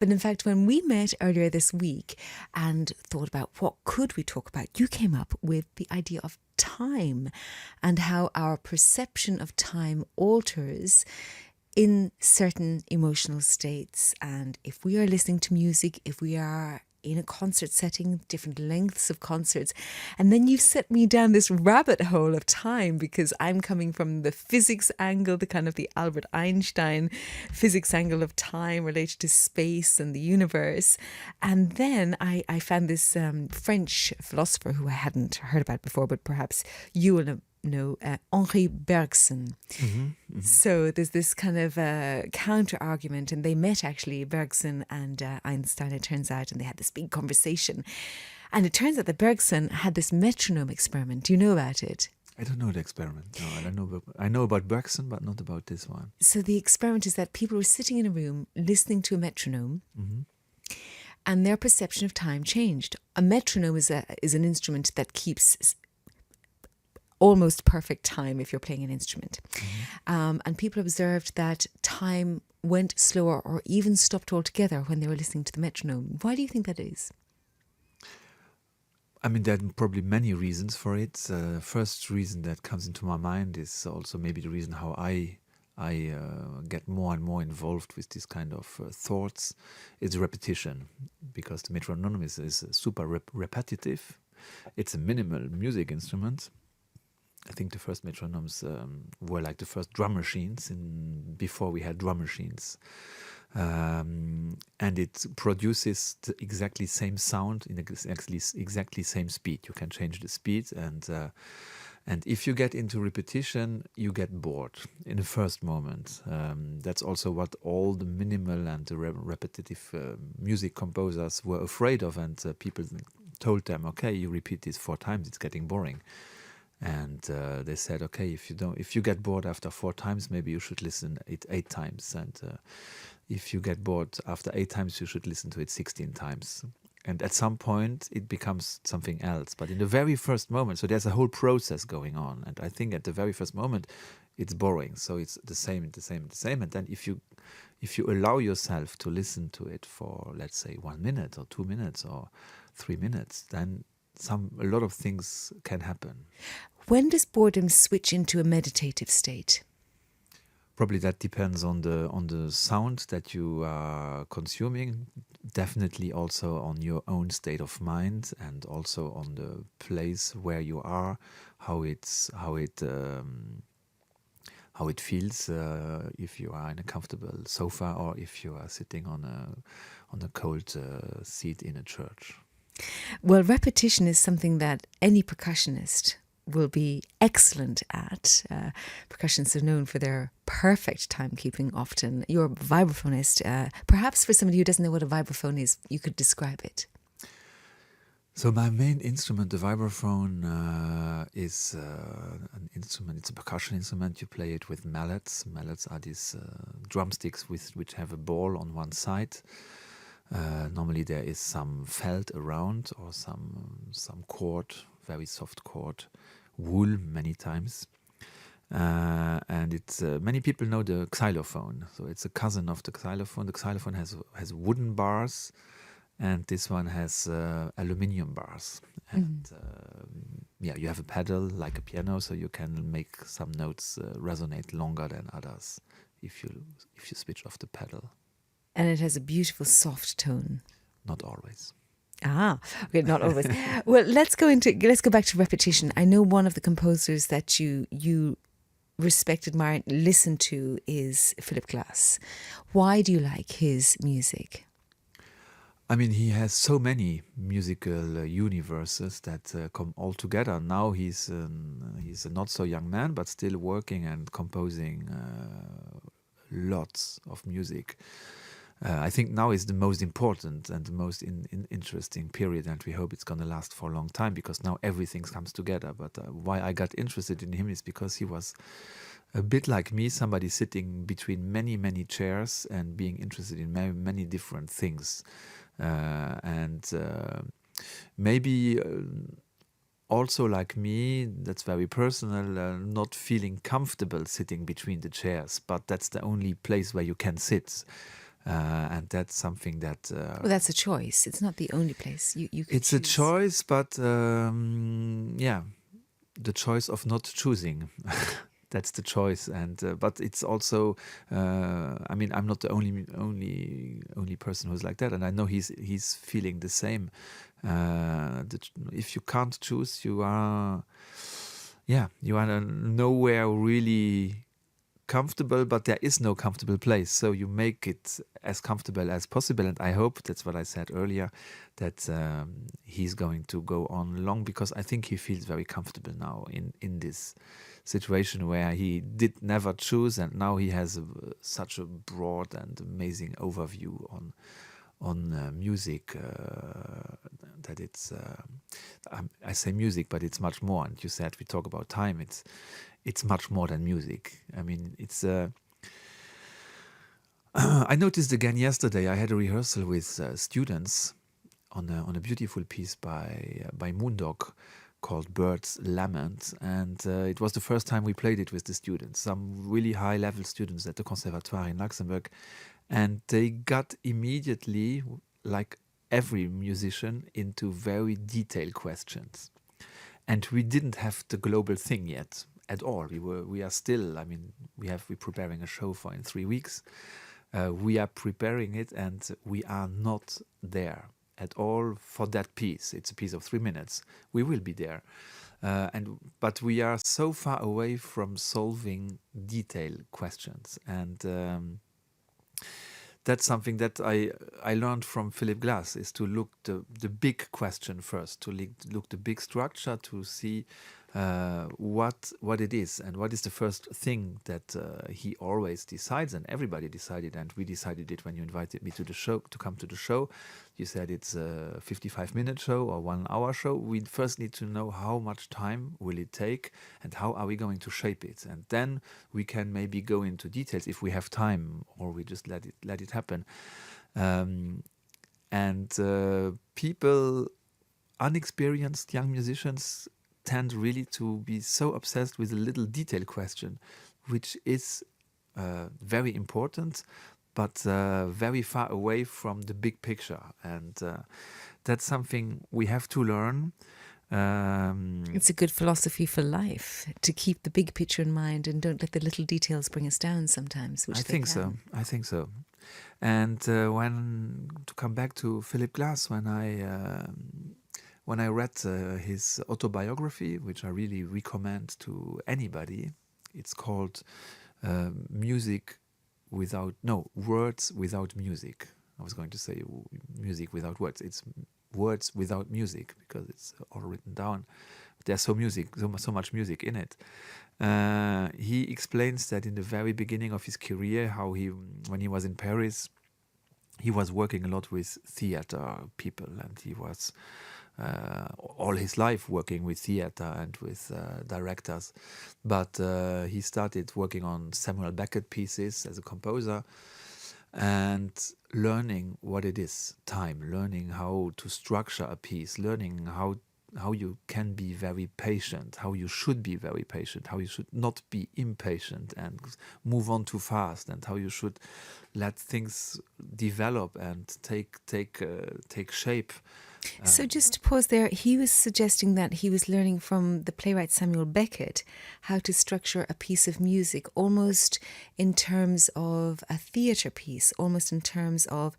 But in fact, when we met earlier this week and thought about what could we talk about, you came up with the idea of time and how our perception of time alters in certain emotional states. And if we are listening to music, if we are in a concert setting, different lengths of concerts. And then you've set me down this rabbit hole of time because I'm coming from the physics angle, the kind of the Albert Einstein physics angle of time related to space and the universe. And then I found this French philosopher who I hadn't heard about before, but perhaps you will know, Henri Bergson. So there's this kind of counter argument, and they met actually, Bergson and Einstein, it turns out, and they had this big conversation. And it turns out that Bergson had this metronome experiment. Do you know about it? I don't know the experiment. No, I don't know. I know about Bergson, but not about this one. So the experiment is that people were sitting in a room listening to a metronome, and their perception of time changed. A metronome is an instrument that keeps almost perfect time if you're playing an instrument. And people observed that time went slower or even stopped altogether when they were listening to the metronome. Why do you think that is? I mean, there are probably many reasons for it. First reason that comes into my mind is also maybe the reason how I get more and more involved with this kind of thoughts. It's repetition, because the metronome is super repetitive. It's a minimal music instrument. I think the first metronomes were like the first drum machines before we had drum machines. And it produces the exactly same sound in exactly same speed. You can change the speed, and if you get into repetition, you get bored in the first moment. That's also what all the minimal and the repetitive music composers were afraid of, and people told them, okay, you repeat this 4 times, it's getting boring. And they said, okay, if you get bored after 4 times, maybe you should listen it 8 times. And if you get bored after 8 times, you should listen to it 16 times. And at some point, it becomes something else. But in the very first moment, so there's a whole process going on. And I think at the very first moment, it's boring. So it's the same. And then if you allow yourself to listen to it for, let's say, 1 minute or 2 minutes or 3 minutes, then a lot of things can happen. When does boredom switch into a meditative state? Probably that depends on the sound that you are consuming. Definitely also on your own state of mind, and also on the place where you are, how it feels, if you are in a comfortable sofa or if you are sitting on a cold seat in a church. Well, repetition is something that any percussionist will be excellent at. Percussionists are known for their perfect timekeeping often. You're a vibraphonist. Perhaps for somebody who doesn't know what a vibraphone is, you could describe it. So my main instrument, the vibraphone, is an instrument. It's a percussion instrument. You play it with mallets. Mallets are these drumsticks which have a ball on one side. Normally there is some felt around, or some cord, very soft cord, wool many times. And it's many people know the xylophone. So it's a cousin of the xylophone. The xylophone has wooden bars, and this one has aluminium bars. And you have a pedal like a piano, so you can make some notes resonate longer than others if you switch off the pedal. And it has a beautiful soft tone. Not always. Okay, not always. Well, let's go back to repetition. I know one of the composers that you respect, admire, listen to is Philip Glass. Why do you like his music? I mean, he has so many musical universes that come all together. Now he's a not so young man, but still working and composing lots of music. I think now is the most important and the most interesting period, and we hope it's going to last for a long time, because now everything comes together. But why I got interested in him is because he was a bit like me, somebody sitting between many, many chairs and being interested in many different things. Maybe also like me, that's very personal, not feeling comfortable sitting between the chairs, but that's the only place where you can sit. And that's something that Well, that's a choice. It's not the only place you can it's a choose. choice, but yeah, the choice of not choosing. That's the choice, and but it's also. I mean, I'm not the only person who's like that, and I know he's feeling the same. If you can't choose, you are, yeah, you are nowhere really comfortable, but there is no comfortable place. So you make it as comfortable as possible. And I hope, that's what I said earlier, that he's going to go on long, because I think he feels very comfortable now in this situation where he did never choose, and now he has such a broad and amazing overview on music, that it's I say music, but it's much more. And you said we talk about time. It's much more than music. I mean, it's. I noticed again yesterday. I had a rehearsal with students on a beautiful piece by Moondog called Bird's Lament, and it was the first time we played it with the students. Some really high level students at the Conservatoire in Luxembourg, and they got immediately, like every musician, into very detailed questions. And we didn't have the global thing yet at all. We are still. I mean, we're preparing a show for in 3 weeks. We are preparing it, and we are not there at all for that piece. It's a piece of 3 minutes. We will be there, but we are so far away from solving detailed questions, and that's something that I learned from Philip Glass, is to look the big question first, to look the big structure, to see what it is, and what is the first thing that he always decides, and everybody decided, and we decided it when you invited me to the show, to come to the show. You said it's a 55-minute show or 1 hour show. We first need to know how much time will it take, and how are we going to shape it, and then we can maybe go into details if we have time, or we just let it happen. And people, unexperienced young musicians, tend really to be so obsessed with a little detail question, which is very important, but very far away from the big picture. And that's something we have to learn. It's a good philosophy for life, to keep the big picture in mind and don't let the little details bring us down sometimes, which I they think can. so. I think so. And when to come back to Philip Glass, when I read his autobiography, which I really recommend to anybody, it's called Words Without Music. I was going to say music without words. It's words without music, because it's all written down. But there's so much music in it. He explains that in the very beginning of his career, how when he was in Paris, he was working a lot with theater people, and he was all his life working with theater and with directors. But he started working on Samuel Beckett pieces as a composer, and learning what it is, time, learning how to structure a piece, learning how you can be very patient, how you should be very patient, how you should not be impatient and move on too fast, and how you should let things develop and take shape. So just to pause there, he was suggesting that he was learning from the playwright Samuel Beckett how to structure a piece of music almost in terms of a theatre piece, almost in terms of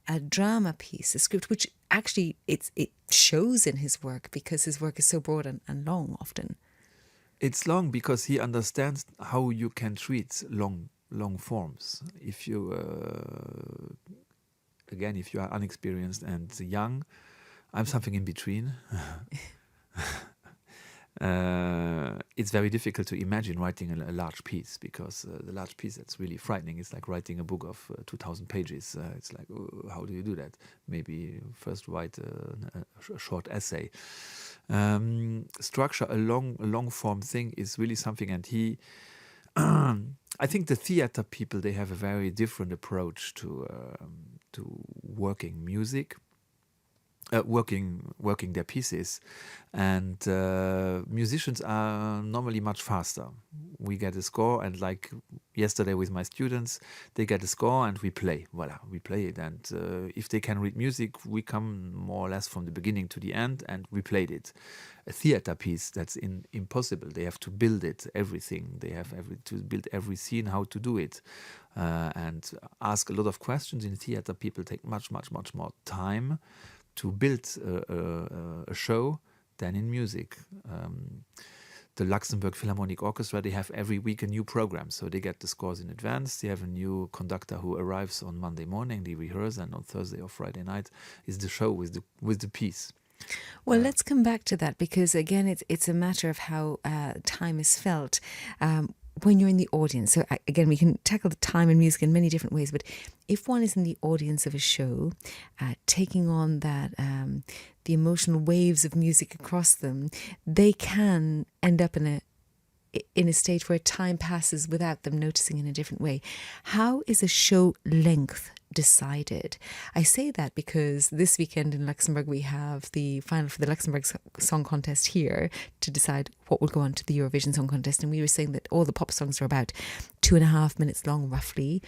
a drama piece, a script, which actually it shows in his work, because his work is so broad and long often. It's long because he understands how you can treat long forms. If you again, if you are unexperienced and young, I'm something in between. It's very difficult to imagine writing a large piece, because the large piece, that's really frightening. It's like writing a book of 2,000 pages. It's like, how do you do that? Maybe first write a short essay. Structure a long form thing is really something, and I think the theater people, they have a very different approach to working music. working their pieces, and musicians are normally much faster. We get a score, and like yesterday with my students, they get a score and we play. Voila, we play it. And if they can read music, we come more or less from the beginning to the end, and we played it. A theater piece, that's impossible. They have to build it, everything. They have to build every scene, how to do it, and ask a lot of questions. In theater, people take much more time to build a show than in music. The Luxembourg Philharmonic Orchestra, they have every week a new program, so they get the scores in advance. They have a new conductor who arrives on Monday morning, they rehearse, and on Thursday or Friday night is the show with the piece. Well, let's come back to that, because again, it's a matter of how time is felt when you're in the audience. So again, we can tackle the time in music in many different ways, but if one is in the audience of a show, taking on that the emotional waves of music across them, they can end up in a state where time passes without them noticing in a different way. How is a show length decided? I say that because this weekend in Luxembourg we have the final for the Luxembourg Song Contest here to decide what will go on to the Eurovision Song Contest, and we were saying that all the pop songs are about 2.5 minutes long roughly.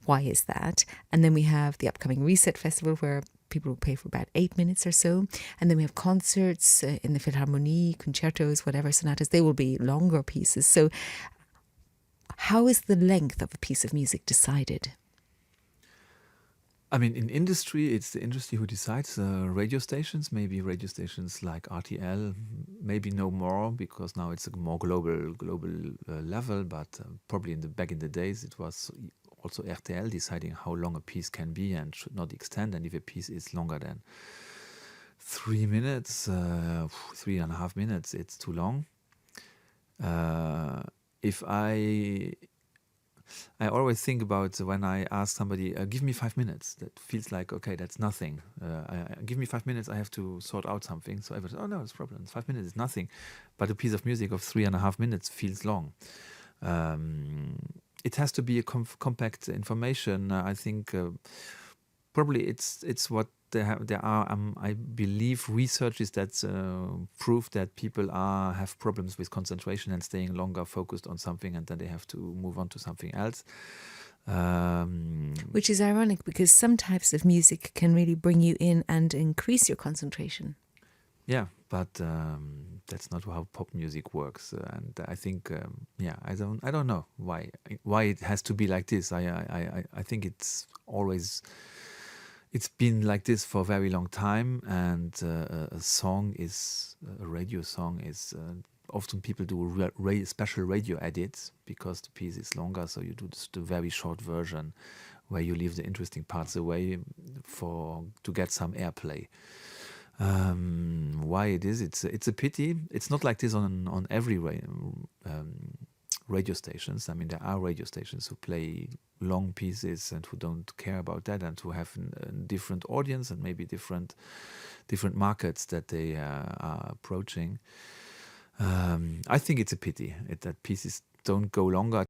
Why is that? And then we have the upcoming Reset Festival where people will pay for about 8 minutes or so. And then we have concerts in the Philharmonie, concertos, whatever, sonatas. They will be longer pieces. So how is the length of a piece of music decided? I mean, in industry, it's the industry who decides. Radio stations, maybe radio stations like RTL, maybe no more, because now it's a more global level. But probably back in the days, it was also RTL deciding how long a piece can be and should not extend. And if a piece is longer than 3 minutes, 3.5 minutes, it's too long. If I always think about when I ask somebody, give me 5 minutes. That feels like, okay, that's nothing. Give me 5 minutes, I have to sort out something. So everybody says, oh no, it's a problem. 5 minutes is nothing. But a piece of music of 3.5 minutes feels long. It has to be a compact information. I think probably it's what there are. I believe researches that prove that people have problems with concentration and staying longer focused on something, and then they have to move on to something else. Which is ironic, because some types of music can really bring you in and increase your concentration. Yeah, but that's not how pop music works, and I think I don't know why it has to be like this. I think it's been like this for a very long time, and a radio song is often people do special radio edits because the piece is longer, so you do the very short version where you leave the interesting parts away to get some airplay. Why it is? It's a pity. It's not like this on every radio stations. I mean, there are radio stations who play long pieces and who don't care about that, and who have a different audience and maybe different markets that they are approaching. I think it's a pity that pieces don't go longer.